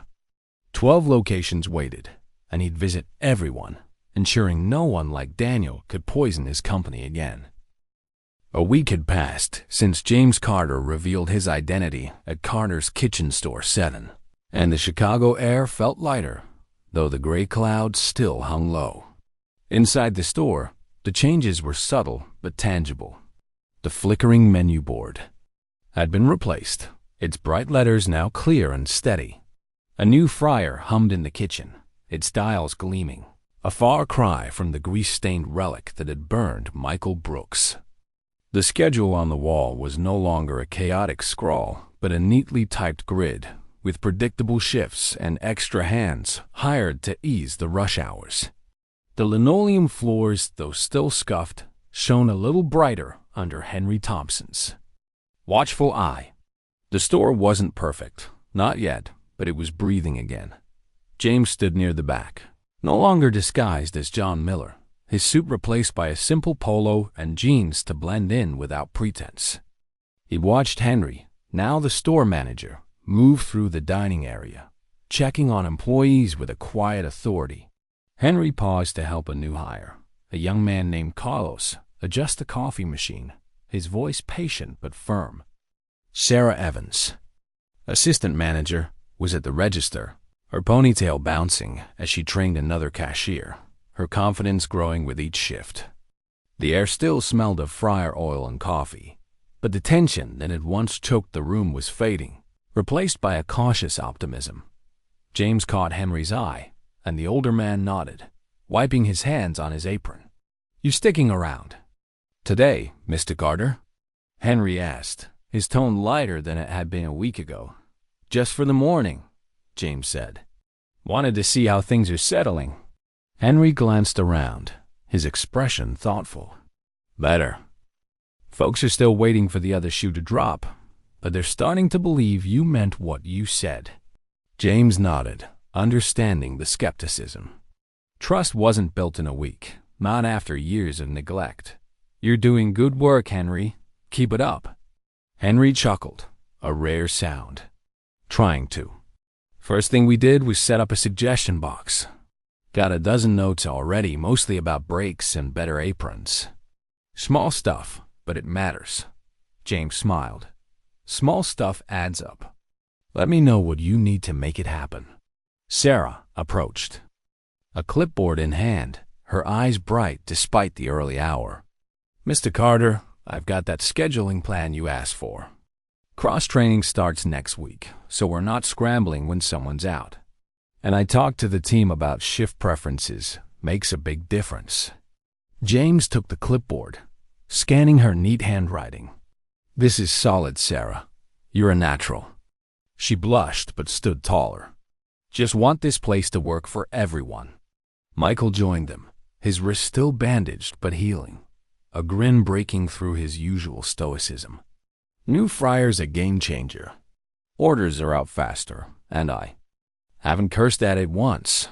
12 locations waited, and he'd visit everyone, ensuring no one like Daniel could poison his company again. A week had passed since James Carter revealed his identity at Carter's Kitchen Store 7, and the Chicago air felt lighter, though the gray clouds still hung low. Inside the store, the changes were subtle but tangible. The flickering menu board had been replaced, its bright letters now clear and steady. A new fryer hummed in the kitchen, its dials gleaming, a far cry from the grease-stained relic that had burned Michael Brooks. The schedule on the wall was no longer a chaotic scrawl, but a neatly typed grid, with predictable shifts and extra hands hired to ease the rush hours. The linoleum floors, though still scuffed, shone a little brighter under Henry Thompson's watchful eye. The store wasn't perfect, not yet, but it was breathing again. James stood near the back, no longer disguised as John Miller, his suit replaced by a simple polo and jeans to blend in without pretense. He watched Henry, now the store manager, move through the dining area, checking on employees with a quiet authority. Henry paused to help a new hire, a young man named Carlos, adjust the coffee machine, his voice patient but firm. Sarah Evans, assistant manager, was at the register, her ponytail bouncing as she trained another cashier, her confidence growing with each shift. The air still smelled of fryer oil and coffee, but the tension that had once choked the room was fading, replaced by a cautious optimism. James caught Henry's eye, and the older man nodded, wiping his hands on his apron. "You sticking around today, Mr. Carter?" Henry asked, his tone lighter than it had been a week ago. "Just for the morning," James said. "Wanted to see how things are settling." Henry glanced around, his expression thoughtful. "Better. Folks are still waiting for the other shoe to drop, but they're starting to believe you meant what you said." James nodded, understanding the skepticism. Trust wasn't built in a week, not after years of neglect. "You're doing good work, Henry. Keep it up." Henry chuckled, a rare sound. "Trying to. First thing we did was set up a suggestion box. Got a dozen notes already, mostly about breaks and better aprons. Small stuff, but it matters." James smiled. "Small stuff adds up. Let me know what you need to make it happen." Sarah approached, a clipboard in hand, her eyes bright despite the early hour. "Mr. Carter, I've got that scheduling plan you asked for. Cross-training starts next week, so we're not scrambling when someone's out. And I talked to the team about shift preferences. Makes a big difference." James took the clipboard, scanning her neat handwriting. "This is solid, Sarah. You're a natural." She blushed but stood taller. "Just want this place to work for everyone." Michael joined them, his wrist still bandaged but healing, a grin breaking through his usual stoicism. "New fryer's a game changer. Orders are out faster, and I haven't cursed at it once."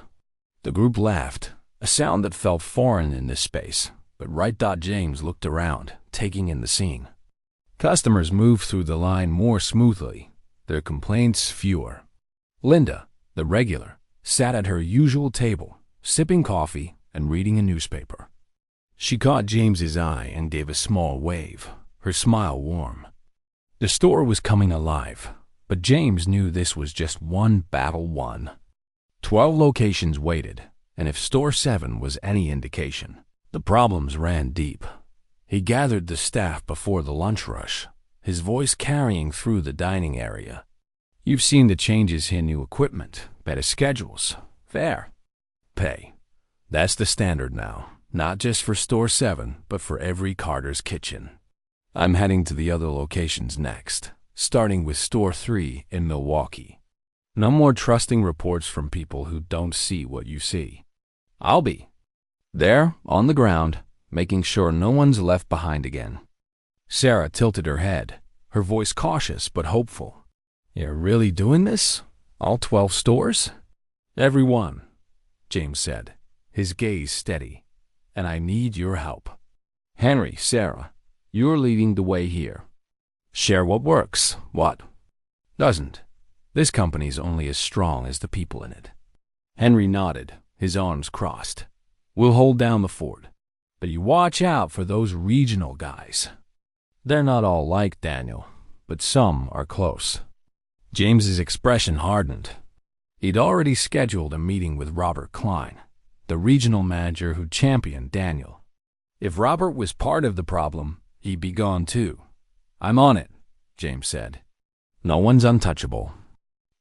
The group laughed, a sound that felt foreign in this space, but James looked around, taking in the scene. Customers moved through the line more smoothly, their complaints fewer. Linda, the regular, sat at her usual table, sipping coffee and reading a newspaper. She caught James's eye and gave a small wave, her smile warm. The store was coming alive, but James knew this was just one battle won. 12 locations waited, and if Store 7 was any indication, the problems ran deep. He gathered the staff before the lunch rush, his voice carrying through the dining area. "You've seen the changes here: new equipment, better schedules, fair pay. That's the standard now, not just for Store 7, but for every Carter's kitchen. I'm heading to the other locations next, starting with Store 3 in Milwaukee. No more trusting reports from people who don't see what you see. I'll be there, on the ground, making sure no one's left behind again." Sarah tilted her head, her voice cautious but hopeful. "You're really doing this? All 12 stores?" "Every one," James said, his gaze steady. "And I need your help. Henry, Sarah, you're leading the way here. Share what works, what doesn't. This company's only as strong as the people in it." Henry nodded, his arms crossed. "We'll hold down the fort. But you watch out for those regional guys. They're not all like Daniel, but some are close." James's expression hardened. He'd already scheduled a meeting with Robert Klein, the regional manager who championed Daniel. If Robert was part of the problem, he'd be gone too. "I'm on it," James said. "No one's untouchable."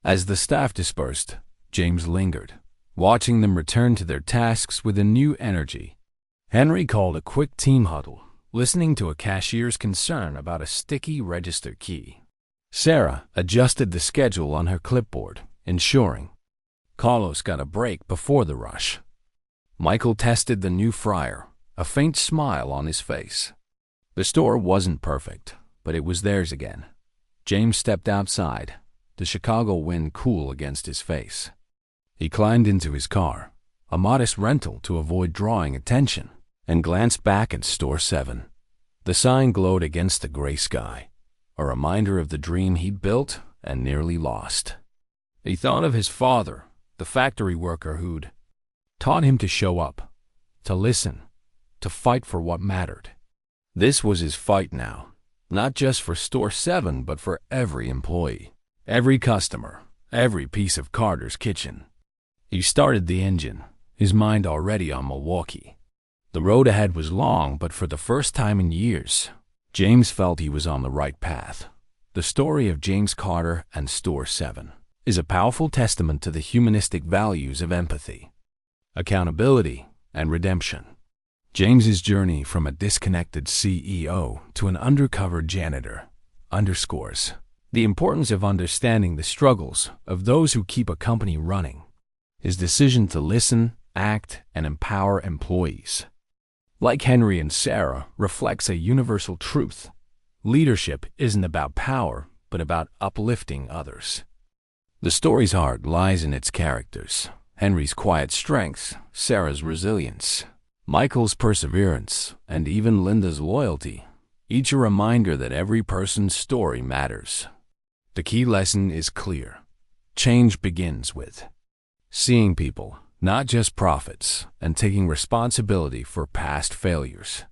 As the staff dispersed, James lingered, watching them return to their tasks with a new energy. Henry called a quick team huddle, listening to a cashier's concern about a sticky register key. Sarah adjusted the schedule on her clipboard, ensuring Carlos got a break before the rush. Michael tested the new fryer, a faint smile on his face. The store wasn't perfect, but it was theirs again. James stepped outside, the Chicago wind cool against his face. He climbed into his car, a modest rental to avoid drawing attention, and glanced back at Store 7. The sign glowed against the gray sky, a reminder of the dream he'd built and nearly lost. He thought of his father, the factory worker who'd taught him to show up, to listen, to fight for what mattered. This was his fight now, not just for Store 7, but for every employee, every customer, every piece of Carter's kitchen. He started the engine, his mind already on Milwaukee. The road ahead was long, but for the first time in years, James felt he was on the right path. The story of James Carter and Store 7 is a powerful testament to the humanistic values of empathy, accountability, and redemption. James's journey from a disconnected CEO to an undercover janitor underscores the importance of understanding the struggles of those who keep a company running. His decision to listen, act, and empower employees, like Henry and Sarah, reflects a universal truth. Leadership isn't about power, but about uplifting others. The story's heart lies in its characters: Henry's quiet strength, Sarah's resilience, Michael's perseverance, and even Linda's loyalty, each a reminder that every person's story matters. The key lesson is clear. Change begins with seeing people, not just profits, and taking responsibility for past failures.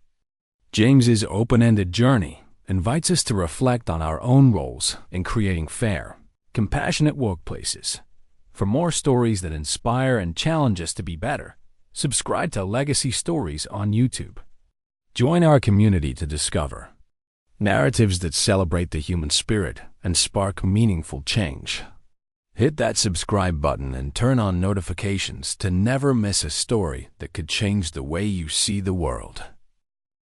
James's open-ended journey invites us to reflect on our own roles in creating fair, compassionate workplaces. For more stories that inspire and challenge us to be better, subscribe to Legacy Stories on YouTube. Join our community to discover narratives that celebrate the human spirit and spark meaningful change. Hit that subscribe button and turn on notifications to never miss a story that could change the way you see the world.